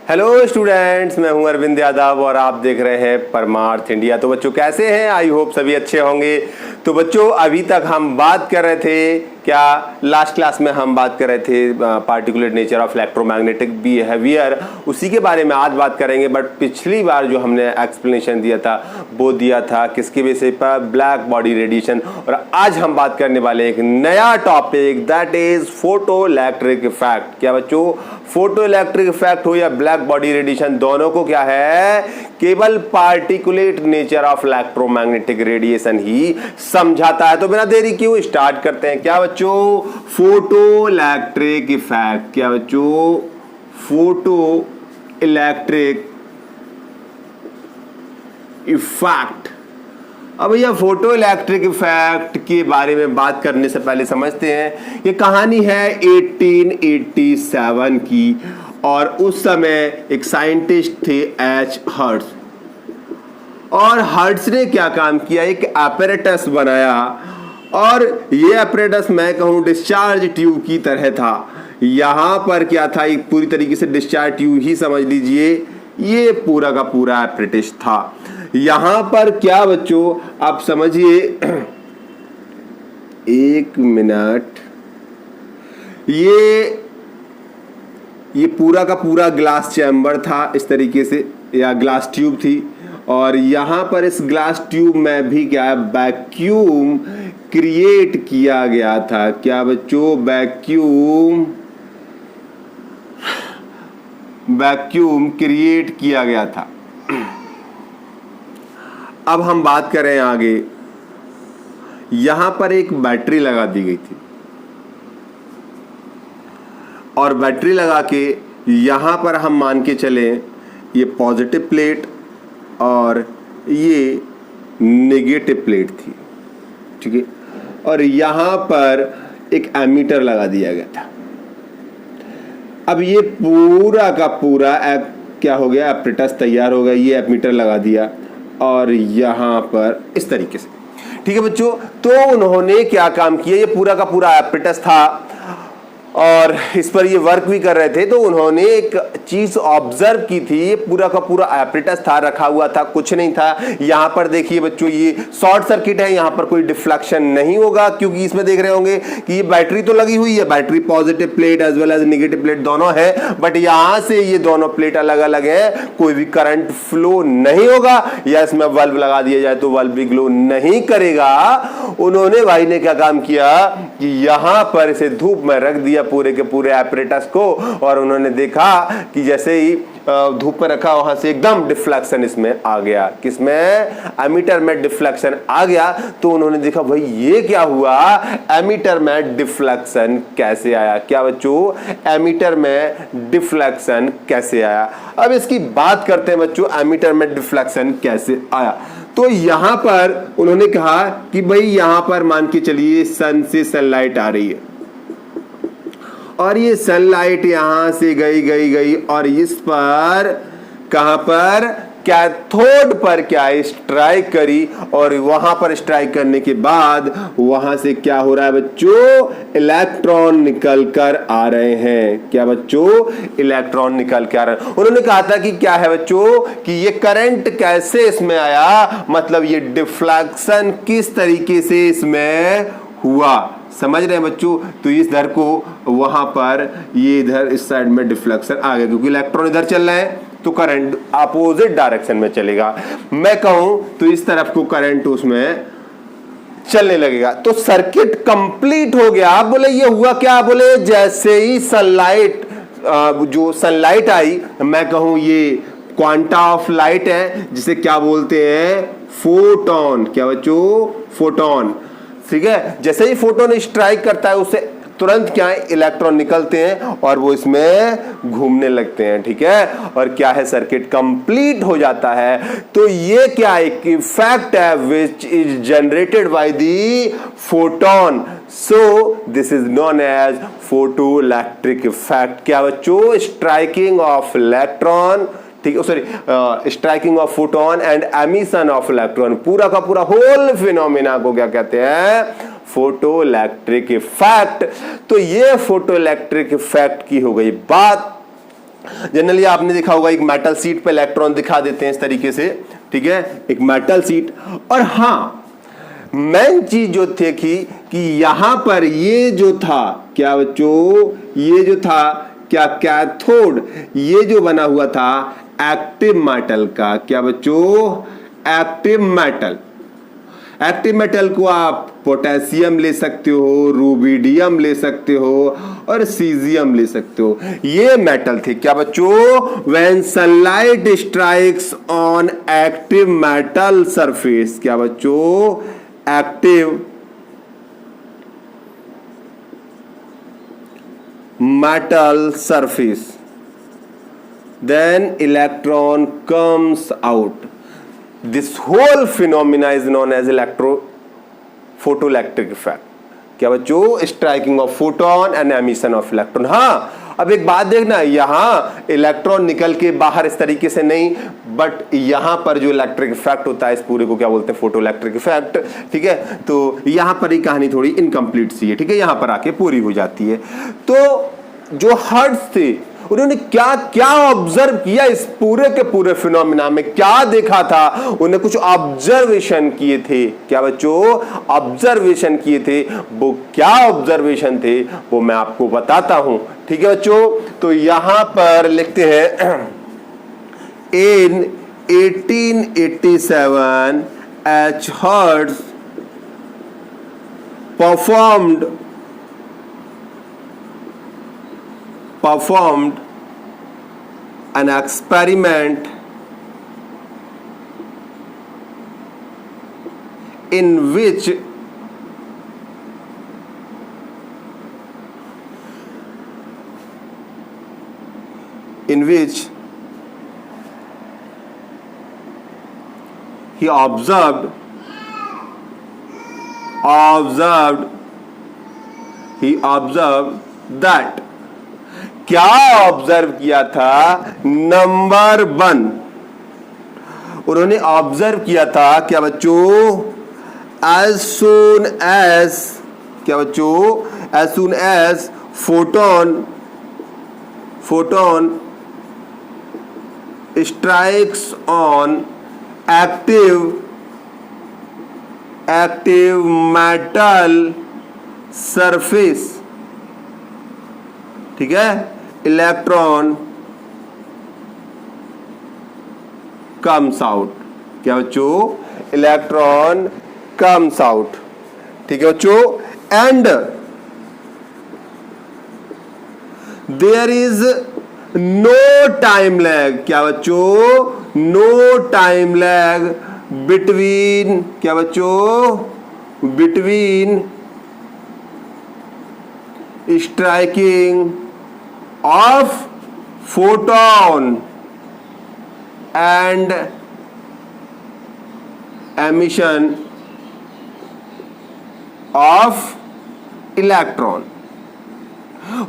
Hello students, मैं हूं अरविंद यादव और आप देख रहे हैं परमार्थ इंडिया। तो बच्चों कैसे हैं? आई होप सभी अच्छे होंगे। तो बच्चों अभी तक हम बात कर रहे थे, क्या लास्ट क्लास में हम बात कर रहे थे particular nature of electromagnetic behaviour, उसी के बारे में आज बात करेंगे। बट पिछली बार जो हमने एक्सप्लेनेशन दिया था वो दिया था किसके बेसिस पर? Black body radiation. और आज हम बात करने वाले एक नया topic, that is photo electric effect. क्या बच्चों? फोटो इलेक्ट्रिक इफेक्ट हो या ब्लैक बॉडी रेडिएशन, दोनों को क्या है? केवल particulate nature of electromagnetic radiation ही समझाता है। तो बिना देरी क्यों स्टार्ट करते हैं। क्या बच्चों? Photo electric effect. क्या बच्चों? Photo electric effect. अब भैया फोटो इलेक्ट्रिक इफेक्ट के बारे में बात करने से पहले समझते हैं, ये कहानी है 1887 की और उस समय एक साइंटिस्ट थे एच हर्ट्ज। और हर्ट्ज ने क्या काम किया? एक एपरेटस बनाया और ये एपरेटस मैं कहूँ डिस्चार्ज ट्यूब की तरह था। यहाँ पर क्या था? एक पूरी तरीके से डिस्चार्ज ट्यूब ही समझ लीजिए, ये पूरा का पूरा एपरेटस था। यहां पर क्या बच्चों आप समझिए, एक मिनट, ये पूरा का पूरा ग्लास चैम्बर था इस तरीके से, या ग्लास ट्यूब थी। और यहां पर इस ग्लास ट्यूब में भी क्या है? वैक्यूम क्रिएट किया गया था। क्या बच्चों? वैक्यूम क्रिएट किया गया था। अब हम बात करें आगे, यहां पर एक बैटरी लगा दी गई थी और बैटरी लगा के यहां पर हम मान के चले ये पॉजिटिव प्लेट और ये नेगेटिव प्लेट थी, ठीक है। और यहां पर एक एमीटर लगा दिया गया था। अब ये पूरा का पूरा क्या हो गया? एपरेटस तैयार हो गया। ये एमीटर लगा दिया और यहां पर इस तरीके से, ठीक है बच्चों। तो उन्होंने क्या काम किया? ये पूरा का पूरा एपरेटस था और इस पर ये वर्क भी कर रहे थे। तो उन्होंने एक चीज ऑब्जर्व की थी, ये पूरा का पूरा एपरेटस था, रखा हुआ था, कुछ नहीं था। यहां पर देखिए बच्चों, ये शॉर्ट सर्किट है, यहां पर कोई डिफ्लेक्शन नहीं होगा क्योंकि इसमें देख रहे होंगे कि ये बैटरी तो लगी हुई है, battery positive plate as well as negative plate दोनों है। बट यहां से ये दोनों प्लेट अलग अलग है, कोई भी करंट फ्लो नहीं होगा। या इसमें बल्ब लगा दिया जाए तो बल्ब भी ग्लो नहीं करेगा। उन्होंने भाई ने क्या काम किया कि यहां पर इसे धूप में रख दिया पूरे के पूरे एपरेटस को, और उन्होंने देखा कि जैसे ही धूप पर रखा वहां से एकदम डिफ्लेक्शन इसमें आ गया। किसमें? एमीटर में डिफ्लेक्शन आ गया। तो उन्होंने देखा भाई ये क्या हुआ, एमीटर में डिफ्लेक्शन कैसे आया। क्या बच्चों? एमीटर में डिफ्लेक्शन कैसे आया। अब इसकी बात करते हैं बच्चों, एमीटर में डिफ्लेक्शन कैसे आया। तो यहां पर उन्होंने कहा कि भाई यहां पर मान के चलिए सन से सनलाइट आ रही है और ये सनलाइट यहां से गई और इस पर कहां पर? कैथोड पर क्या स्ट्राइक करी। और वहां पर स्ट्राइक करने के बाद वहां से क्या हो रहा है बच्चों? इलेक्ट्रॉन निकल कर आ रहे हैं। क्या बच्चों? इलेक्ट्रॉन निकल के आ रहे हैं। उन्होंने कहा था कि क्या है बच्चों कि ये करंट कैसे इसमें आया, मतलब ये डिफ्लेक्शन किस तरीके से इसमें हुआ। समझ रहे हैं बच्चों? तो इस धर को वहां पर ये इधर इस साइड में डिफ्लेक्शन आ गया क्योंकि इलेक्ट्रॉन इधर चल रहे हैं तो करंट अपोजिट डायरेक्शन में चलेगा। मैं कहूं तो इस तरफ को करंट उसमें चलने लगेगा। तो सर्किट कंप्लीट हो गया। आप बोले ये हुआ क्या? बोले जैसे ही सनलाइट, जो सनलाइट आई, मैं कहूं ये क्वांटा ऑफ लाइट है जिसे क्या बोलते हैं? फोटोन। क्या बच्चों? फोटोन, ठीक है। जैसे ही फोटोन स्ट्राइक करता है उससे तुरंत क्या है? इलेक्ट्रॉन निकलते हैं और वो इसमें घूमने लगते हैं, ठीक है। और क्या है? सर्किट कंप्लीट हो जाता है। तो ये क्या? एक इफेक्ट है which is generated by the photon. So this is known as photo electric effect. क्या बच्चों? स्ट्राइकिंग ऑफ इलेक्ट्रॉन, ठीक है, sorry, striking of photon and emission of electron, पूरा का पूरा होल फिनोमेना को क्या कहते हैं? Photo electric effect. तो ये फोटो इलेक्ट्रिक इफेक्ट की हो गई बात। जनरली आपने देखा होगा एक मेटल सीट पे इलेक्ट्रॉन दिखा देते हैं इस तरीके से, ठीक है, एक मेटल सीट। और हाँ, मेन चीज जो थी कि यहां पर ये जो था क्या बच्चों, ये जो था क्या कैथोड, ये जो बना हुआ था एक्टिव मेटल का, क्या बच्चों, एक्टिव मेटल। एक्टिव मेटल को आप पोटेशियम ले सकते हो, रूबिडियम ले सकते हो और सीजियम ले सकते हो। ये मेटल थे क्या बच्चों, when sunlight strikes on active metal surface, क्या बच्चों, active metal surface, then electron comes out. This whole phenomena is known as photoelectric effect. क्या बच्चों, striking of photon and emission of electron. हाँ, अब एक बात देखना, यहां इलेक्ट्रॉन निकल के बाहर इस तरीके से नहीं, बट यहां पर जो इलेक्ट्रिक इफेक्ट होता है इस पूरे को क्या बोलते हैं, फोटो इलेक्ट्रिक इफेक्ट, ठीक है। तो यहां पर ही कहानी थोड़ी इनकम्प्लीट सी है, ठीक है, यहां पर आके पूरी हो जाती है। तो जो हर्ट्ज थे उन्होंने क्या क्या ऑब्जर्व किया इस पूरे के पूरे फिनोमिना में, क्या देखा था, उन्हें कुछ ऑब्जर्वेशन किए थे, क्या बच्चों, ऑब्जर्वेशन किए थे। वो क्या ऑब्जर्वेशन थे वो मैं आपको बताता हूं, ठीक है बच्चों। तो यहां पर लिखते हैं, इन 1887 H. Hertz performed an experiment in which he observed that, क्या ऑब्जर्व किया था, नंबर 1 उन्होंने ऑब्जर्व किया था, क्या बच्चों, as soon as, क्या बच्चों, as soon as photon strikes on active metal surface, ठीक है, इलेक्ट्रॉन कम्स आउट, क्या बच्चों, इलेक्ट्रॉन कम्स आउट, ठीक है बच्चों। And there is no time lag, क्या बच्चों, नो टाइम लैग बिटवीन, क्या बच्चों, between striking of photon and emission of electron।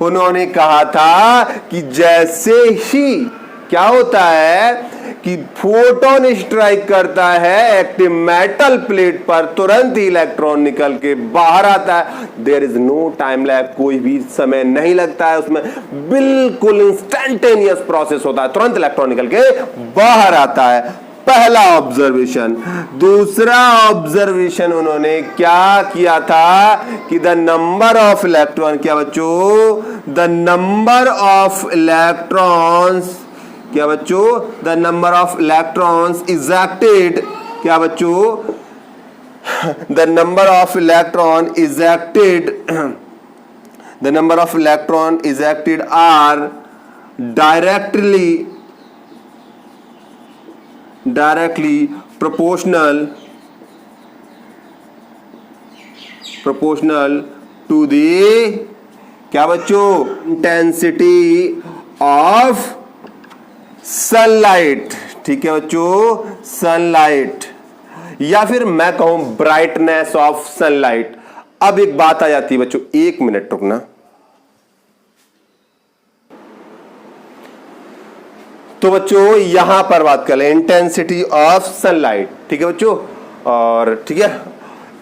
उन्होंने कहा था कि जैसे ही क्या होता है कि फोटोन स्ट्राइक करता है एक्टिव मेटल प्लेट पर, तुरंत ही इलेक्ट्रॉन निकल के बाहर आता है। There is no time lag, कोई भी समय नहीं लगता है उसमें, बिल्कुल इंस्टेंटेनियस प्रोसेस होता है, तुरंत इलेक्ट्रॉन निकल के बाहर आता है। पहला ऑब्जर्वेशन। दूसरा ऑब्जर्वेशन उन्होंने क्या किया था कि द नंबर ऑफ इलेक्ट्रॉन, क्या बच्चों, द नंबर ऑफ इलेक्ट्रॉन्स, क्या बच्चों, the number of electrons ejected, क्या बच्चों, the number of electron ejected, the number of electron ejected are directly proportional to the, क्या बच्चों, इंटेंसिटी ऑफ सनलाइट, ठीक है बच्चों, सनलाइट, या फिर मैं कहूं ब्राइटनेस ऑफ सनलाइट। अब एक बात आ जाती है बच्चों, एक मिनट रुकना। तो बच्चों यहां पर बात कर ले इंटेंसिटी ऑफ सनलाइट, ठीक है बच्चों, और ठीक है,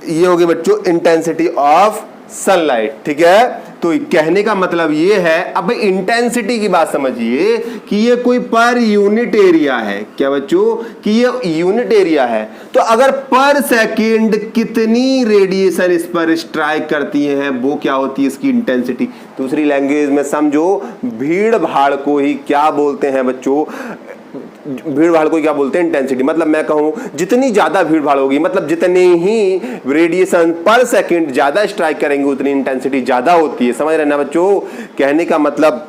ये होगी बच्चों इंटेंसिटी ऑफ सनलाइट, ठीक है। तो कहने का मतलब ये है, अब इंटेंसिटी की बात समझिए कि ये कोई पर यूनिट एरिया है। क्या बच्चों कि ये यूनिट एरिया है, तो अगर पर सेकंड कितनी रेडिएशन इस पर स्ट्राइक करती है वो क्या होती है इसकी इंटेंसिटी। दूसरी लैंग्वेज में समझो, भीड़ भाड़ को ही क्या बोलते हैं बच्चों, भीड़ भाड़ को क्या बोलते हैं, इंटेंसिटी। मतलब मैं कहूं जितनी ज्यादा भीड़ भाड़ होगी, मतलब जितनी ही रेडिएशन पर सेकंड ज्यादा स्ट्राइक करेंगे उतनी इंटेंसिटी ज्यादा होती है। समझ रहे ना बच्चों, कहने का मतलब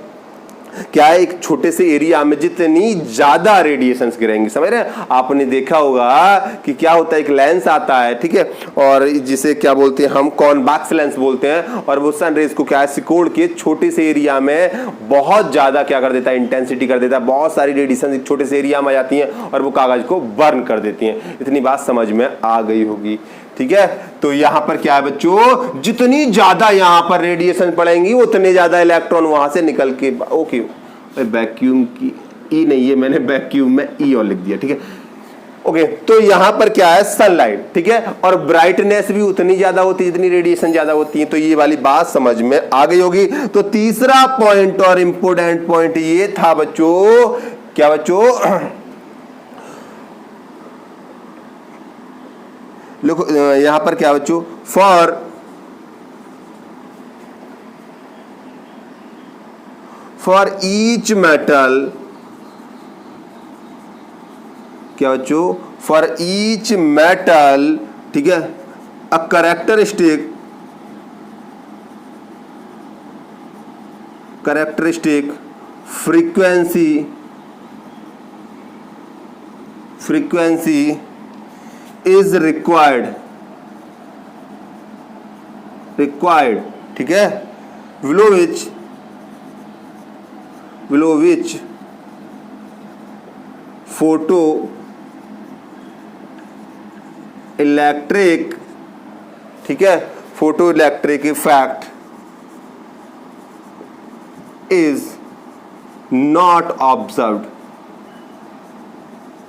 क्या है, एक छोटे से एरिया में जितनी ज्यादा रेडिएशंस गिरेंगे। समझ रहे हैं, आपने देखा होगा कि क्या होता है, एक लेंस आता है, ठीक है, और जिसे क्या बोलते हैं हम, कॉन्वेक्स लेंस बोलते हैं, और वो सन रेज को क्या है सिकोड़ के छोटे से एरिया में बहुत ज्यादा क्या कर देता है, इंटेंसिटी कर देता है। बहुत सारी रेडिएशन एक छोटे से एरिया में आ जाती हैं और वो कागज को बर्न कर देती हैं। इतनी बात समझ में आ गई होगी, ठीक है। तो यहां पर क्या है बच्चों, जितनी ज्यादा यहां पर रेडिएशन पड़ेंगी उतने ज्यादा इलेक्ट्रॉन वहां से निकल के, ओके वैक्यूम की ई नहीं है, मैंने वैक्यूम में ई और लिख दिया, ठीक है, ओके। तो यहां पर क्या है, सनलाइट, ठीक है, और ब्राइटनेस भी उतनी ज्यादा होती है जितनी रेडिएशन ज्यादा होती है। तो ये वाली बात समझ में आ गई होगी। तो तीसरा पॉइंट और इंपोर्टेंट पॉइंट ये था बच्चों, क्या बच्चों, देखो यहां पर क्या बच्चों, फॉर ईच मेटल, क्या बच्चों, फॉर ईच मेटल, ठीक है, a characteristic frequency is required, ठीक है, below which photo इलेक्ट्रिक, ठीक है, photo electric effect is not observed,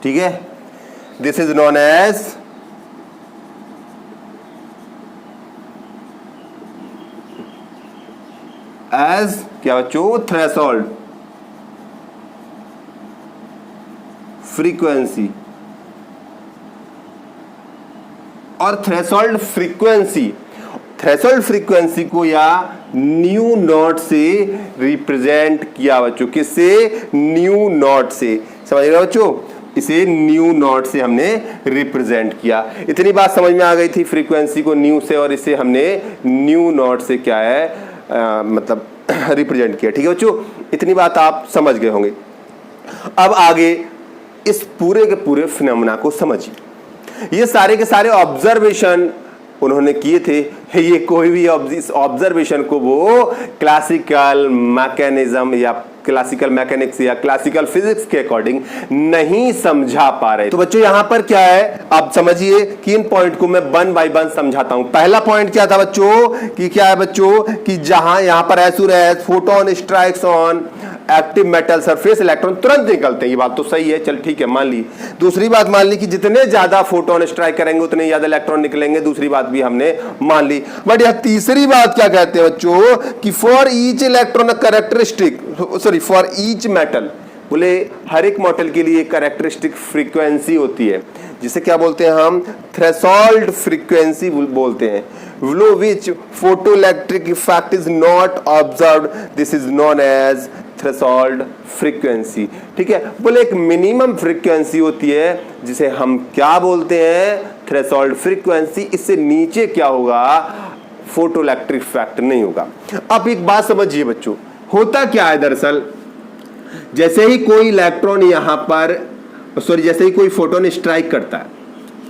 ठीक है, दिस इज नोन एज क्या बच्चों, थ्रेशोल्ड फ्रीक्वेंसी। और थ्रेशोल्ड फ्रीक्वेंसी को या न्यू नॉट से रिप्रेजेंट किया बच्चों, किससे, न्यू नॉट से। समझ रहे हो बच्चों, इसे न्यू नॉट से हमने रिप्रेजेंट किया। इतनी बात समझ में आ गई थी, फ्रीक्वेंसी को न्यू से और इसे हमने न्यू नॉट से क्या है मतलब रिप्रेजेंट किया, ठीक है बच्चों। इतनी बात आप समझ गए होंगे। अब आगे इस पूरे के पूरे फिनोमेना को समझिए। ये सारे के सारे ऑब्जर्वेशन उन्होंने किए थे। ये कोई भी इस ऑब्जर्वेशन को वो क्लासिकल मैकेनिज्म या क्लासिकल मैकेनिक्स या क्लासिकल फिजिक्स के अकॉर्डिंग नहीं समझा पा रहे। तो बच्चों यहां पर क्या है, आप समझिए कि इन पॉइंट को मैं वन बाय वन समझाता हूं। पहला पॉइंट क्या था बच्चों, कि क्या है बच्चों, कि जहां यहां पर photon strikes on active metal surface, electron तुरंत निकलते हैं। ये बात तो सही है, चल ठीक है, मान ली। दूसरी बात मान ली कि जितने ज्यादा फोटोन स्ट्राइक करेंगे उतने ज्यादा इलेक्ट्रॉन निकलेंगे। दूसरी बात भी हमने मान ली। बट यह तीसरी बात क्या कहते हैं बच्चों, कि for each electron characteristic, sorry for each metal, बोले हर एक मेटल के लिए कैरेक्टरिस्टिक फ्रीक्वेंसी होती है, जिसे क्या बोलते हैं हम, थ्रेशोल्ड फ्रीक्वेंसी बोलते हैं। below which photoelectric effect is not observed, this is known as threshold frequency, ठीक है। बोले एक मिनिमम फ्रीक्वेंसी होती है जिसे हम क्या बोलते हैं, थ्रेशोल्ड फ्रीक्वेंसी। इससे नीचे क्या होगा, फोटो इलेक्ट्रिक इफेक्ट नहीं होगा। अब एक बात समझिए बच्चों, होता क्या है दरअसल, जैसे ही कोई इलेक्ट्रॉन यहां पर, सॉरी जैसे ही कोई फोटोन स्ट्राइक करता है,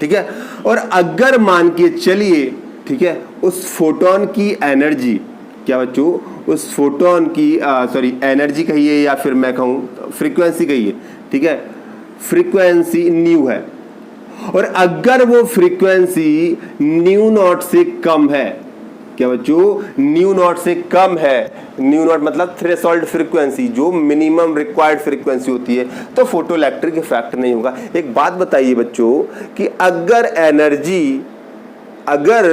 ठीक है, और अगर मान के चलिए, ठीक है, उस फोटोन की एनर्जी, क्या बच्चों, उस फोटोन की सॉरी एनर्जी कहिए या फिर मैं कहूं फ्रीक्वेंसी कहिए, ठीक है, फ्रीक्वेंसी न्यू है, और अगर वो फ्रीक्वेंसी न्यू नॉट से कम है, क्या बच्चों, न्यू नॉट से कम है, न्यू नॉट मतलब थ्रेशोल्ड फ्रीक्वेंसी, जो मिनिमम रिक्वायर्ड फ्रीक्वेंसी होती है, तो फोटो इलेक्ट्रिक इफेक्ट नहीं होगा। एक बात बताइए बच्चों, कि अगर अगर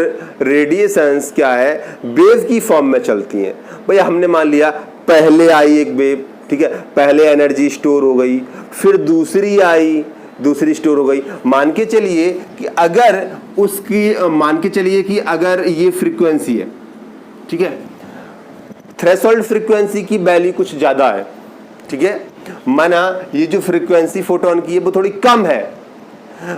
रेडिएशंस क्या है वेव की फॉर्म में चलती हैं, भैया हमने मान लिया पहले आई एक वेव, ठीक है, पहले एनर्जी स्टोर हो गई, फिर दूसरी आई, दूसरी स्टोर हो गई। मान के चलिए कि अगर ये फ्रीक्वेंसी है, ठीक है, थ्रेशोल्ड फ्रीक्वेंसी की वैल्यू कुछ ज्यादा है, ठीक है, माना ये जो फ्रीक्वेंसी फोटोन की है वो थोड़ी कम है,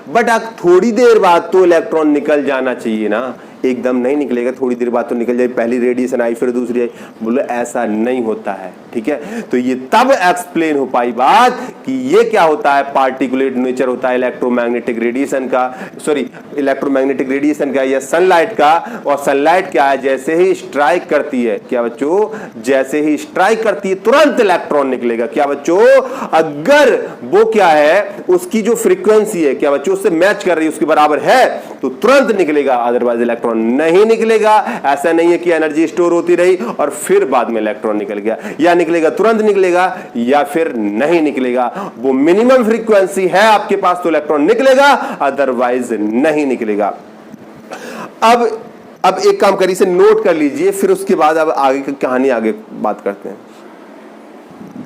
बट अब थोड़ी देर बाद तो इलेक्ट्रॉन निकल जाना चाहिए ना, एकदम नहीं निकलेगा, थोड़ी देर बाद तो निकल जाए, पहली रेडिएशन आई फिर दूसरी आई, बोले ऐसा नहीं होता है, ठीक है। तो ये तब एक्सप्लेन हो पाई बात कि ये क्या होता है, पार्टिकुलेट नेचर होता है इलेक्ट्रोमैग्नेटिक रेडिएशन का, इलेक्ट्रोमैग्नेटिक रेडिएशन का या सनलाइट का। और सनलाइट क्या है, जैसे ही स्ट्राइक करती है, क्या बच्चों, जैसे ही स्ट्राइक करती है तुरंत इलेक्ट्रॉन निकलेगा, क्या बच्चों, अगर वो क्या है उसकी जो फ्रीक्वेंसी है, क्या बच्चों, उससे मैच कर रही है, उसके बराबर है तो तुरंत निकलेगा, अदरवाइज इलेक्ट्रॉन नहीं निकलेगा। ऐसा नहीं है कि एनर्जी स्टोर होती रही और फिर बाद में इलेक्ट्रॉन निकल गया, या निकलेगा तुरंत निकलेगा या फिर नहीं निकलेगा। वो मिनिमम फ्रीक्वेंसी है आपके पास तो इलेक्ट्रॉन निकलेगा, अदरवाइज नहीं निकलेगा। अब एक काम करिए, इसे नोट कर लीजिए, फिर उसके बाद अब आगे की कहानी आगे बात करते हैं।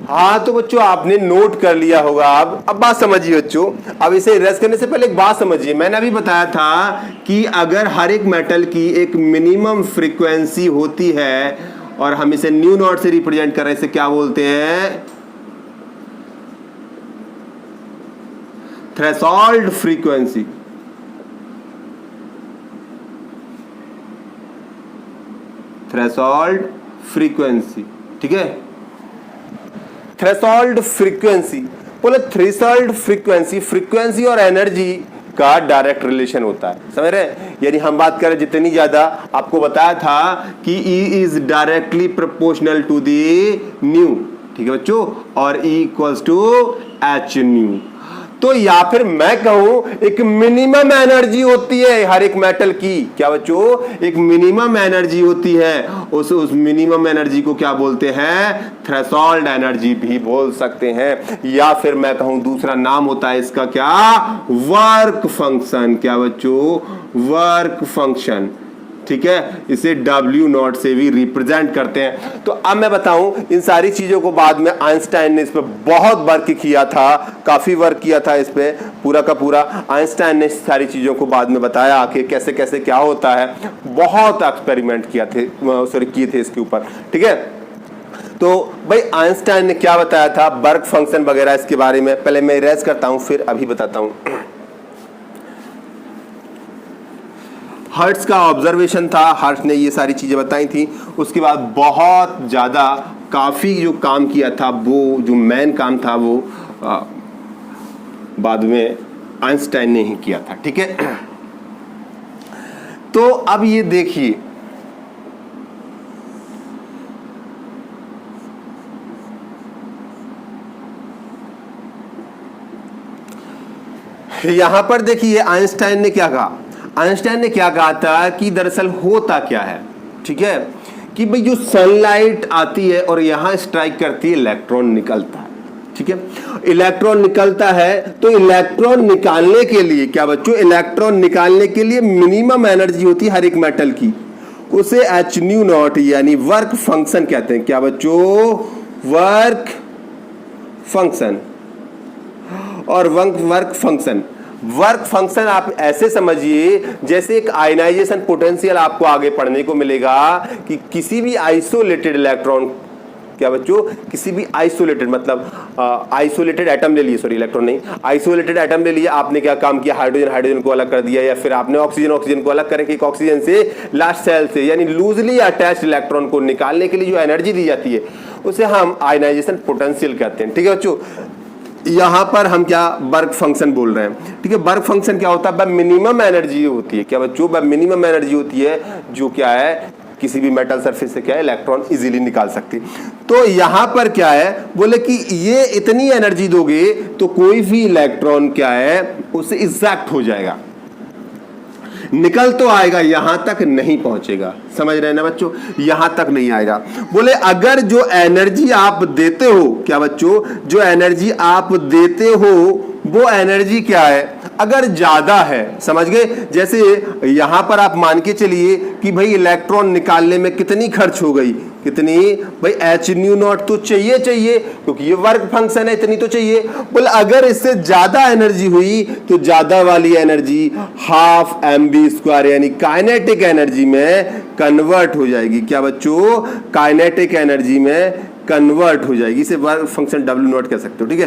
हाँ तो बच्चों आपने नोट कर लिया होगा। अब बात समझिए बच्चों, अब इसे इरेज करने से पहले एक बात समझिए। मैंने अभी बताया था कि अगर हर एक मेटल की एक मिनिमम फ्रीक्वेंसी होती है और हम इसे न्यू नॉट से रिप्रेजेंट कर रहे हैं, इसे क्या बोलते हैं, थ्रेशोल्ड फ्रीक्वेंसी। थ्रेशोल्ड फ्रीक्वेंसी, ठीक है, थ्रेशोल्ड फ्रीक्वेंसी बोले, थ्रेशोल्ड फ्रीक्वेंसी, फ्रीक्वेंसी और एनर्जी का डायरेक्ट रिलेशन होता है, समझ रहे हैं। यानी हम बात करें जितनी ज्यादा, आपको बताया था कि E is directly proportional to the nu, ठीक है बच्चों, और E equals to H nu. तो या फिर मैं कहूं एक मिनिमम एनर्जी होती है हर एक मेटल की, क्या बच्चों, एक मिनिमम एनर्जी होती है, उस मिनिमम एनर्जी को क्या बोलते हैं, थ्रेशोल्ड एनर्जी भी बोल सकते हैं। या फिर मैं कहूं दूसरा नाम होता है इसका क्या, वर्क फंक्शन, क्या बच्चों, वर्क फंक्शन, ठीक है, इसे W नॉट से भी रिप्रेजेंट करते हैं। तो अब मैं बताऊं इन सारी चीजों को बाद में आइंस्टाइन ने इस पे बहुत वर्क किया था, काफी वर्क किया था इस पे, पूरा का पूरा आइंस्टाइन ने सारी चीजों को बाद में बताया आके कैसे कैसे क्या होता है, बहुत एक्सपेरिमेंट किए थे इसके ऊपर, ठीक है। तो भाई आइंस्टाइन ने क्या बताया था, वर्क फंक्शन वगैरह इसके बारे में, पहले मैं इरेज करता हूं फिर अभी बताता हूं। हर्ट्ज का ऑब्जर्वेशन था, हर्ट्ज ने ये सारी चीजें बताई थी। उसके बाद बहुत ज्यादा काफी जो काम किया था, वो जो मेन काम था वो बाद में आइंस्टाइन ने ही किया था, ठीक है। तो अब ये देखिए, यहां पर देखिए आइंस्टाइन ने क्या कहा, आइंस्टाइन ने क्या कहा था कि दरअसल होता क्या है, ठीक है, कि भाई जो सनलाइट आती है और यहां स्ट्राइक करती है, इलेक्ट्रॉन निकलता है, ठीक है, इलेक्ट्रॉन निकलता है। तो इलेक्ट्रॉन निकालने के लिए, क्या बच्चों, इलेक्ट्रॉन निकालने के लिए मिनिमम एनर्जी होती है हर एक मेटल की, उसे एच न्यू नॉट यानी वर्क फंक्शन कहते हैं, क्या बच्चों, वर्क फंक्शन। और वर्क फंक्शन आप ऐसे समझिए जैसे एक आयनाइजेशन पोटेंशियल आपको आगे पढ़ने को मिलेगा कि किसी भी आइसोलेटेड इलेक्ट्रॉन, क्या बच्चों, किसी भी आइसोलेटेड मतलब आइसोलेटेड एटम ले लिए, सॉरी इलेक्ट्रॉन नहीं, आइसोलेटेड एटम ले लिया, आपने क्या काम किया, हाइड्रोजन को अलग कर दिया, या फिर आपने ऑक्सीजन को अलग करके एक ऑक्सीजन से लास्ट सेल से यानी लूजली अटैच्ड इलेक्ट्रॉन को निकालने के लिए जो एनर्जी दी जाती है उसे हम आयनाइजेशन पोटेंशियल कहते हैं, ठीक है बच्चों। यहां पर हम क्या वर्क फंक्शन बोल रहे हैं, ठीक है। वर्क फंक्शन क्या होता है, मिनिमम एनर्जी होती है, क्या बच्चों, मिनिमम एनर्जी होती है जो क्या है किसी भी मेटल सरफेस से क्या है इलेक्ट्रॉन इजीली निकाल सकती। तो यहां पर क्या है, बोले कि ये इतनी एनर्जी दोगे तो कोई भी इलेक्ट्रॉन क्या है उससे इजेक्ट हो जाएगा, निकल तो आएगा, यहां तक नहीं पहुंचेगा, समझ रहे हैं ना बच्चों, यहां तक नहीं आएगा। बोले अगर जो एनर्जी आप देते हो, क्या बच्चों, जो एनर्जी आप देते हो वो एनर्जी क्या है, अगर ज्यादा है, समझ गए, जैसे यहां पर आप मान के चलिए कि भाई इलेक्ट्रॉन निकालने में कितनी खर्च हो गई, कितनी भाई एच न्यू नॉट तो चाहिए क्योंकि ये वर्क फंक्शन है, इतनी तो चाहिए। बोले अगर इससे ज्यादा एनर्जी हुई तो ज्यादा वाली एनर्जी हाफ mv² यानी काइनेटिक एनर्जी में कन्वर्ट हो जाएगी। क्या बच्चों? काइनेटिक एनर्जी में कन्वर्ट हो जाएगी। इसे वर्क फंक्शन W नॉट कह सकते हो, ठीक है।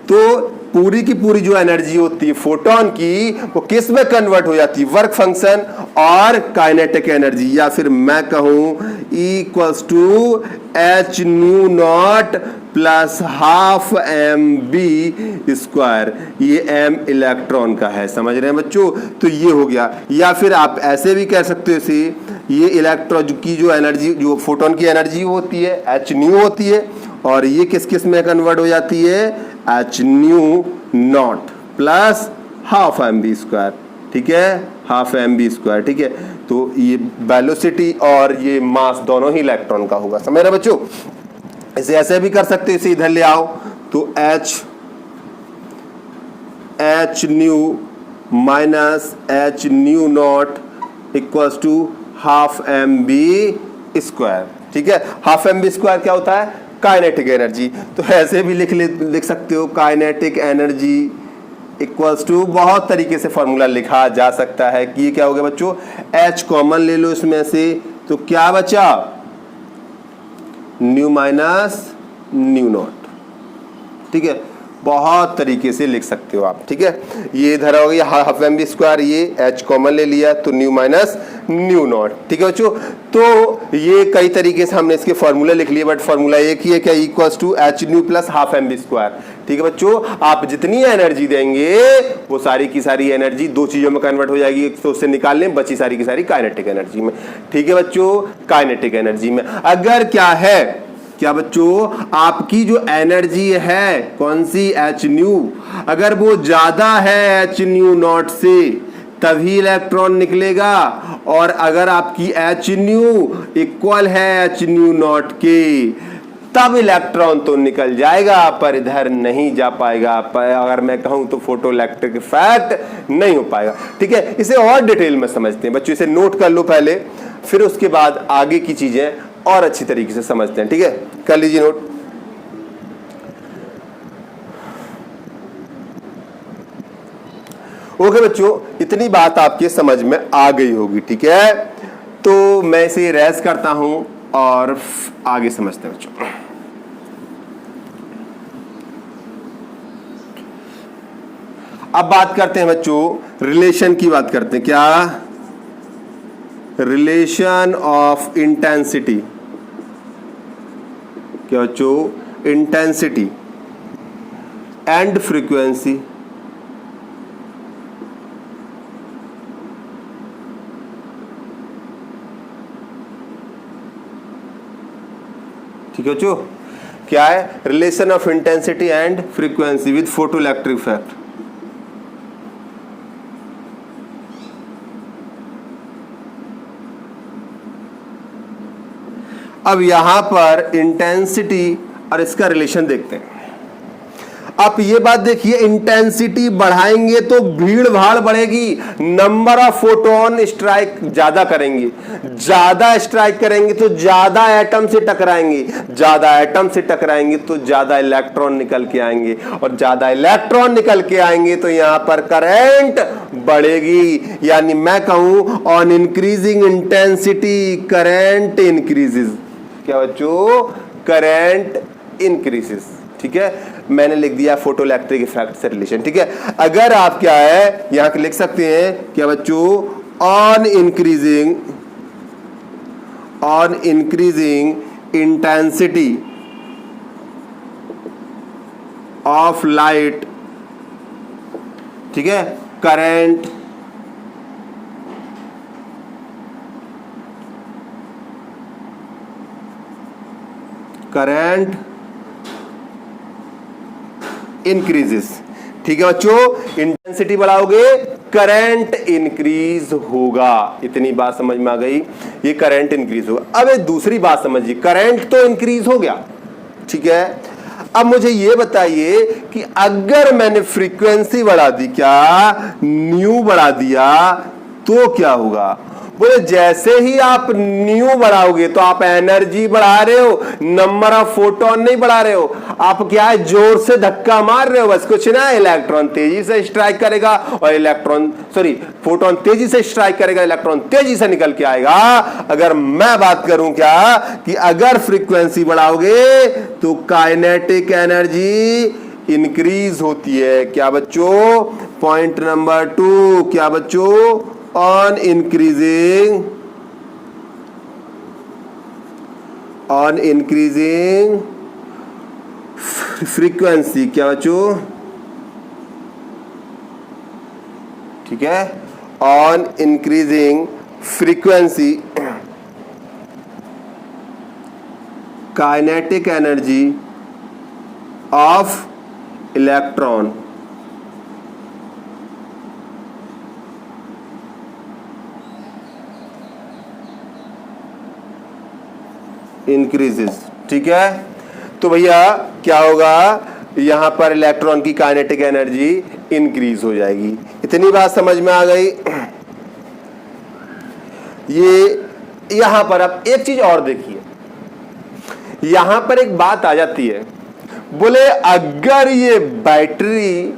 तो पूरी की पूरी जो एनर्जी होती है फोटोन की, वो किस में कन्वर्ट हो जाती है? वर्क फंक्शन और काइनेटिक एनर्जी, या फिर मैं कहूं equals to H nu not plus half mv²। ये m इलेक्ट्रॉन का है, समझ रहे हैं बच्चों? तो ये हो गया। या फिर आप ऐसे भी कह सकते हो, इसे ये इलेक्ट्रॉन की जो एनर्जी, जो फोटोन की एनर्जी होती है एच न्यू होती है, और ये किस किस में कन्वर्ट हो जाती है? H nu not plus half mv², ठीक है, हाफ mv², ठीक है। तो ये वेलोसिटी और ये मास दोनों ही इलेक्ट्रॉन का होगा, समझ रहे बच्चों? इसे ऐसे भी कर सकते हो, इसे इधर ले आओ तो H nu minus H nu not equals to half mv², ठीक है। हाफ mv² क्या होता है? Kinetic energy. तो ऐसे भी लिख सकते हो, काइनेटिक एनर्जी इक्वल्स टू, बहुत तरीके से फॉर्मूला लिखा जा सकता है कि ये क्या हो गया बच्चों? H कॉमन ले लो इसमें से, तो क्या बचा? न्यू माइनस न्यू नॉट, ठीक है। बहुत तरीके से लिख सकते हो आप, ठीक है। ये इधर हो गया हाफ mv², ये H कॉमन ले लिया तो न्यू माइनस न्यू नॉट, ठीक है बच्चों। तो ये कई तरीके से हमने इसके फॉर्मूले लिख लिए, बट फॉर्मूला एक ही है, क्या? Equals to H nu plus half mv², ठीक है बच्चों। आप जितनी एनर्जी देंगे वो सारी की सारी एनर्जी दो चीजों में कन्वर्ट हो जाएगी, एक तो उससे निकाल लें, बची सारी की सारी काइनेटिक एनर्जी में, ठीक है बच्चों, काइनेटिक एनर्जी में। अगर क्या है, क्या बच्चों, आपकी जो एनर्जी है कौन सी? एच न्यू, अगर वो ज्यादा है एच न्यू नॉट से तभी इलेक्ट्रॉन निकलेगा, और अगर आपकी एच न्यू इक्वल है एच न्यू नॉट के तब इलेक्ट्रॉन तो निकल जाएगा, पर इधर नहीं जा पाएगा। पर अगर मैं कहूं तो फोटो इलेक्ट्रिक इफेक्ट नहीं हो पाएगा, ठीक है। इसे और डिटेल में समझते हैं बच्चों, इसे नोट कर लो पहले, फिर उसके बाद आगे की चीजें और अच्छी तरीके से समझते हैं, ठीक है। कर लीजिए नोट। ओके बच्चों, इतनी बात आपके समझ में आ गई होगी, ठीक है। तो मैं इसे रेज करता हूं और आगे समझते हैं बच्चों। अब बात करते हैं बच्चों, रिलेशन की बात करते हैं। क्या? Relation of intensity. क्या बच्चों? इंटेंसिटी एंड फ्रीक्वेंसी ठीक है बच्चों। क्या है? Relation of intensity and frequency with photo electric effect. अब यहां पर इंटेंसिटी और इसका रिलेशन देखते हैं। आप ये बात देखिए, इंटेंसिटी बढ़ाएंगे तो भीड़ भाड़ बढ़ेगी, नंबर ऑफ फोटोन स्ट्राइक ज्यादा करेंगे, ज्यादा स्ट्राइक करेंगे तो ज्यादा एटम से टकराएंगे, ज्यादा एटम से टकराएंगे तो ज्यादा इलेक्ट्रॉन निकल के आएंगे, और ज्यादा इलेक्ट्रॉन निकल के आएंगे तो यहां पर करंट बढ़ेगी। यानी मैं कहूं on increasing intensity current increases. क्या बच्चों? करंट इंक्रीजेस, ठीक है। मैंने लिख दिया फोटो इलेक्ट्रिक इफेक्ट से रिलेशन, ठीक है। अगर आप क्या है यहां लिख सकते हैं, क्या बच्चों? On increasing intensity of light, ठीक है, करंट इंक्रीजेस, ठीक है बच्चों। इंटेंसिटी बढ़ाओगे करंट इंक्रीज होगा। इतनी बात समझ में आ गई, ये करंट इंक्रीज होगा। अब एक दूसरी बात समझिए, करंट तो इंक्रीज हो गया, ठीक है। अब मुझे ये बताइए कि अगर मैंने फ्रीक्वेंसी बढ़ा दी, क्या न्यू बढ़ा दिया, तो क्या होगा? बोले जैसे ही आप न्यू बढ़ाओगे तो आप एनर्जी बढ़ा रहे हो, नंबर ऑफ फोटोन नहीं बढ़ा रहे हो। आप क्या है, जोर से धक्का मार रहे हो, बस कुछ ना। इलेक्ट्रॉन तेजी से स्ट्राइक करेगा और फोटोन तेजी से स्ट्राइक करेगा, इलेक्ट्रॉन तेजी से निकल के आएगा। अगर मैं बात करूं क्या कि अगर फ्रीक्वेंसी बढ़ाओगे तो काइनेटिक एनर्जी इंक्रीज होती है। क्या बच्चों? पॉइंट नंबर 2 क्या बच्चों? on increasing frequency, क्या बच्चों? ठीक है, on increasing frequency kinetic energy of electron increases. ठीक है, तो भैया क्या होगा, यहां पर इलेक्ट्रॉन की काइनेटिक एनर्जी इंक्रीज हो जाएगी। इतनी बात समझ में आ गई। ये यहां पर अब एक चीज और देखिए, यहां पर एक बात आ जाती है, बोले अगर ये बैटरी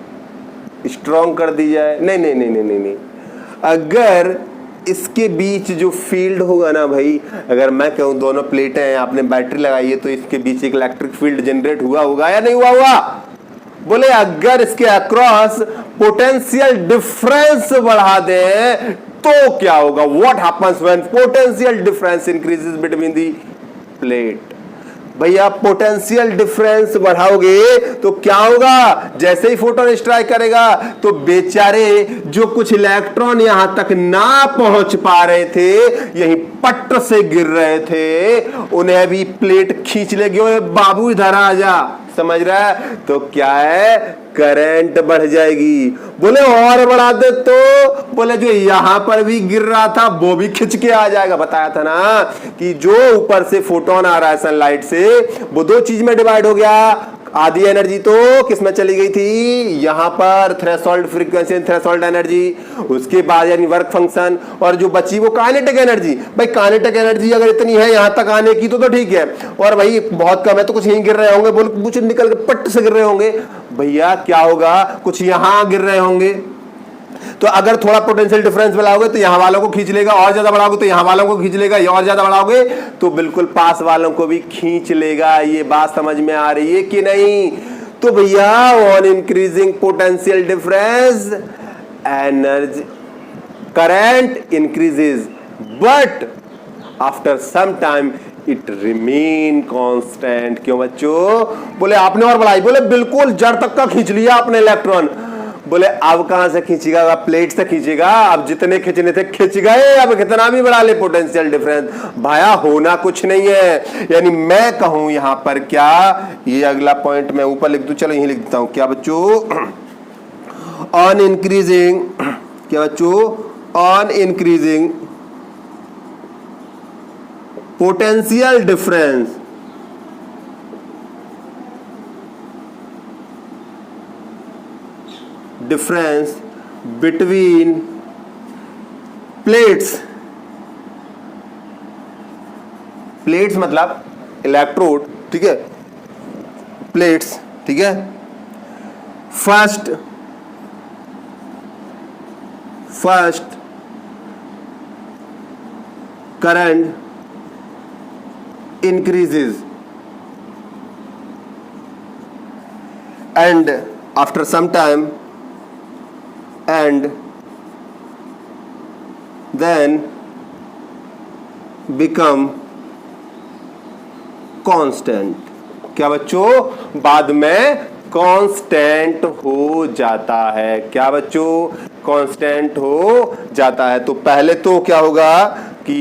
स्ट्रॉन्ग कर दी जाए, नहीं नहीं नहीं नहीं नहीं, नहीं। अगर इसके बीच जो फील्ड होगा ना भाई, अगर मैं कहूं दोनों प्लेटें हैं, आपने बैटरी लगाई है, तो इसके बीच एक इलेक्ट्रिक फील्ड जनरेट हुआ होगा या नहीं हुआ होगा? बोले अगर इसके अक्रॉस पोटेंशियल डिफरेंस बढ़ा दें तो क्या होगा? What happens when potential difference increases between the plate? भैया पोटेंशियल डिफरेंस बढ़ाओगे तो क्या होगा? जैसे ही फोटोन स्ट्राइक करेगा तो बेचारे जो कुछ इलेक्ट्रॉन यहां तक ना पहुंच पा रहे थे, यहीं पट से गिर रहे थे, उन्हें भी प्लेट खींच लेगी। ओए बाबू इधर आ जा, समझ रहा है? तो क्या है, करंट बढ़ जाएगी। बोले और बढ़ा दे तो, बोले जो यहां पर भी गिर रहा था वो भी खिंच के आ जाएगा। बताया था ना कि जो ऊपर से फोटोन आ रहा है सनलाइट से, वो दो चीज में डिवाइड हो गया। आधी एनर्जी तो किसमें चली गई थी, यहां पर थ्रेशोल्ड फ्रीक्वेंसी, थ्रेशोल्ड एनर्जी, उसके बाद यानी वर्क फंक्शन, और जो बची वो काइनेटिक एनर्जी। भाई काइनेटिक एनर्जी अगर इतनी है यहां तक आने की तो ठीक है, और भाई बहुत कम है तो कुछ यहीं गिर रहे होंगे, बोल कुछ निकल के पट से गिर रहे होंगे। भैया क्या होगा, कुछ यहां गिर रहे होंगे, तो अगर थोड़ा पोटेंशियल डिफरेंस बढ़ाओगे तो यहां वालों को खींच लेगा, और ज्यादा बढ़ाओगे तो यहां वालों को खींच लेगा, और ज्यादा बढ़ाओगे तो बिल्कुल पास वालों को भी खींच लेगा। ये बात समझ में आ रही है कि नहीं? तो भैया on increasing potential difference energy current increases, but after some time it remain constant. क्यों बच्चों? बोले आपने और बढ़ाई, बोले बिल्कुल जड़ तक का खींच लिया आपने इलेक्ट्रॉन। बोले अब कहां से खींचेगा? अब प्लेट से खींचेगा। अब जितने खींचने थे खींच गए, अब कितना भी बढ़ा ले पोटेंशियल डिफरेंस, भाया होना कुछ नहीं है। यानी मैं कहूं यहां पर क्या, ये अगला पॉइंट मैं ऊपर लिख दूं, चलो यहीं लिख देता हूं। क्या बच्चों? ऑन इंक्रीजिंग, क्या बच्चों? On increasing potential difference between plates मतलब इलेक्ट्रोड, ठीक है, प्लेट्स, ठीक है। First current increases and after some time and then become constant। क्या बच्चों? बाद में कांस्टेंट हो जाता है। क्या बच्चों? कांस्टेंट हो जाता है। तो पहले तो क्या होगा कि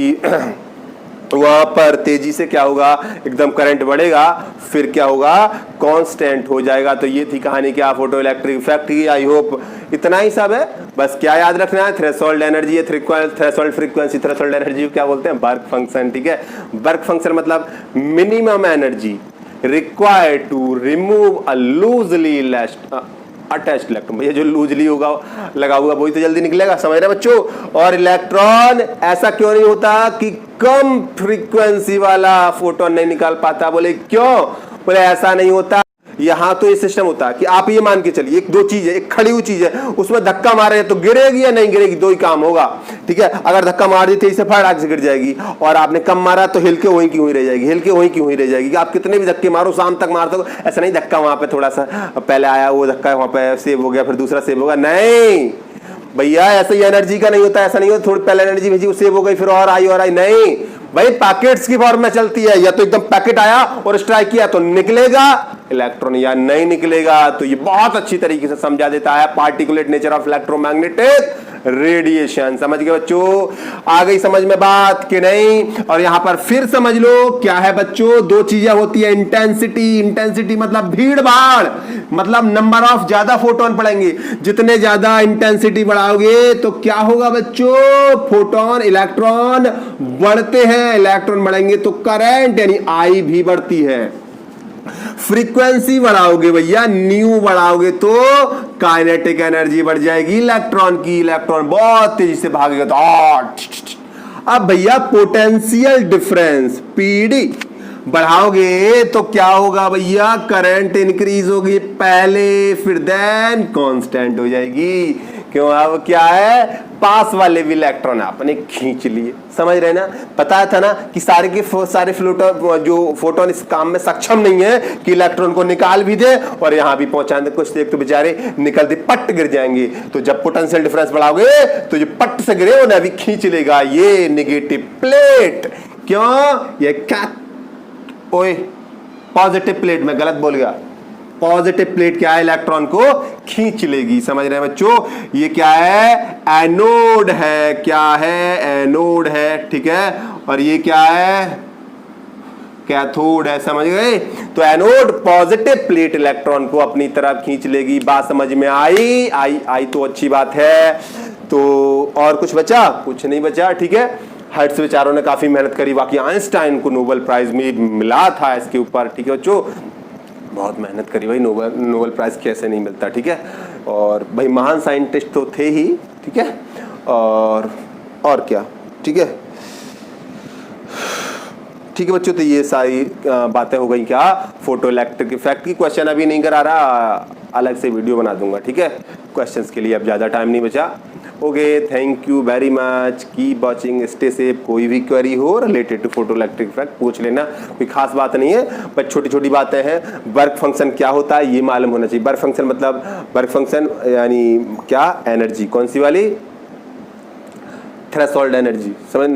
वहां पर तेजी से क्या होगा, एकदम करंट बढ़ेगा, फिर क्या होगा, कांस्टेंट हो जाएगा। तो ये थी कहानी क्या, फोटो इलेक्ट्रिक इफेक्ट की। आई होप इतना ही सब है, बस क्या याद रखना है, थ्रेशोल्ड एनर्जी है, थ्रेशोल्ड फ्रीक्वेंसी, थ्रेशोल्ड एनर्जी क्या बोलते हैं, वर्क फंक्शन। ठीक है, वर्क फंक्शन मतलब minimum energy required to remove a loosely attached electron. भैया जो लूजली होगा लगा हुआ वही तो जल्दी निकलेगा, समझ रहे बच्चों। और इलेक्ट्रॉन ऐसा क्यों नहीं होता कि कम फ्रीक्वेंसी वाला फोटोन नहीं निकाल पाता? बोले क्यों? बोले ऐसा नहीं होता, यहां तो ये सिस्टम होता है कि आप ये मान के चलिए एक दो चीज है, एक खड़ी हुई चीज है, उसमें धक्का मारे तो गिरेगी या नहीं गिरेगी? दो ही काम होगा, ठीक है। अगर धक्का मार दी तेजी से फटाक से गिर जाएगी, और आपने कम मारा तो हिल के वहीं की वहीं रह जाएगी, हिल के वहीं की वहीं रह जाएगी। आप कितने भी धक्के मारो, शाम तक मार दो, ऐसा नहीं धक्का वहां पे थोड़ा सा पहले आया वो धक्का वहां पे सेव हो गया फिर दूसरा सेव होगा, नहीं भैया ऐसा ही एनर्जी का नहीं होता। ऐसा नहीं होता थोड़ी पहले एनर्जी भेजी वो सेव हो गई फिर और आई, नहीं भाई, पैकेट्स की फॉर्म में चलती है। या तो एकदम पैकेट आया और स्ट्राइक किया तो निकलेगा इलेक्ट्रॉन, या नहीं निकलेगा। तो ये बहुत अच्छी तरीके से समझा देता है particulate nature of electromagnetic radiation. समझ गए बच्चों? आ गई समझ में बात कि नहीं? और यहां पर फिर समझ लो क्या है बच्चों, दो चीजें होती है। इंटेंसिटी, इंटेंसिटी मतलब भीड़ भाड़, मतलब नंबर ऑफ ज्यादा फोटोन पड़ेंगे। जितने ज्यादा इंटेंसिटी बढ़ाओगे तो क्या होगा बच्चों? फोटोन, इलेक्ट्रॉन बढ़ते हैं। इलेक्ट्रॉन बढ़ेंगे तो करंट यानी आई भी बढ़ती है। फ्रीक्वेंसी बढ़ाओगे भैया, न्यू बढ़ाओगे तो काइनेटिक एनर्जी बढ़ जाएगी इलेक्ट्रॉन की। इलेक्ट्रॉन बहुत तेजी से भागेगा तो अब भैया पोटेंशियल डिफरेंस पीडी बढ़ाओगे तो क्या होगा भैया? करंट इंक्रीज होगी पहले, फिर देन कांस्टेंट हो जाएगी। क्यों? अब क्या है, पास वाले भी इलेक्ट्रॉन आपने खींच लिए। समझ रहे ना? पता था ना कि सारे के सारे जो फोटोन इस काम में सक्षम नहीं है कि इलेक्ट्रॉन को निकाल भी दे और यहां भी पहुंचा दे। कुछ एक तो बेचारे निकल दे पट गिर जाएंगे। तो जब पोटेंशियल डिफरेंस बढ़ाओगे तो जो पट से गिरे उन्हें भी खींच लेगा ये नेगेटिव प्लेट। क्यों? ये क्या, ओए पॉजिटिव प्लेट, में गलत बोल गया। पॉजिटिव प्लेट क्या है? इलेक्ट्रॉन को खींच लेगी। समझ रहे हैं बच्चों? ये क्या है? एनोड है। क्या है? एनोड है, ठीक है। और ये क्या है? कैथोड है। समझ गए? तो एनोड पॉजिटिव प्लेट इलेक्ट्रॉन को अपनी तरफ खींच लेगी। बात समझ में आई? आई तो अच्छी बात है। तो और कुछ बचा? कुछ नहीं बचा, ठीक है। हर्ट्ज बेचारों ने काफी मेहनत करी, बाकी आइंस्टाइन को नोबेल प्राइज में मिला था इसके ऊपर, ठीक है बच्चों। बहुत मेहनत करी भाई, नोबेल प्राइज कैसे नहीं मिलता, ठीक है। और भाई महान साइंटिस्ट तो थे ही, ठीक है। और क्या, ठीक है, ठीक है बच्चों। तो ये सारी बातें हो गई क्या फोटो इलेक्ट्रिक इफेक्ट की। क्वेश्चन अभी नहीं करा रहा, अलग से वीडियो बना दूंगा, ठीक है। क्वेश्चंस के लिए अब ज़्यादा टाइम नहीं बचा। Okay, thank you very much, keep watching, stay safe. कोई भी क्वेरी हो related to photo electric effect पूछ लेना, कोई खास बात नहीं है, बस छोटी छोटी बातें हैं। वर्क फंक्शन क्या होता है ये मालूम होना चाहिए। वर्क फंक्शन मतलब वर्क फंक्शन यानी क्या? एनर्जी, कौन सी वाली? थ्रेशोल्ड एनर्जी, समझ,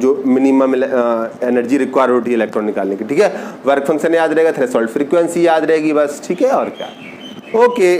जो मिनिमम एनर्जी रिक्वायर होती है इलेक्ट्रॉन निकालने की, ठीक है। वर्क फंक्शन याद रहेगा, थ्रेशोल्ड फ्रीक्वेंसी याद रहेगी, बस, ठीक है। और क्या? ओके।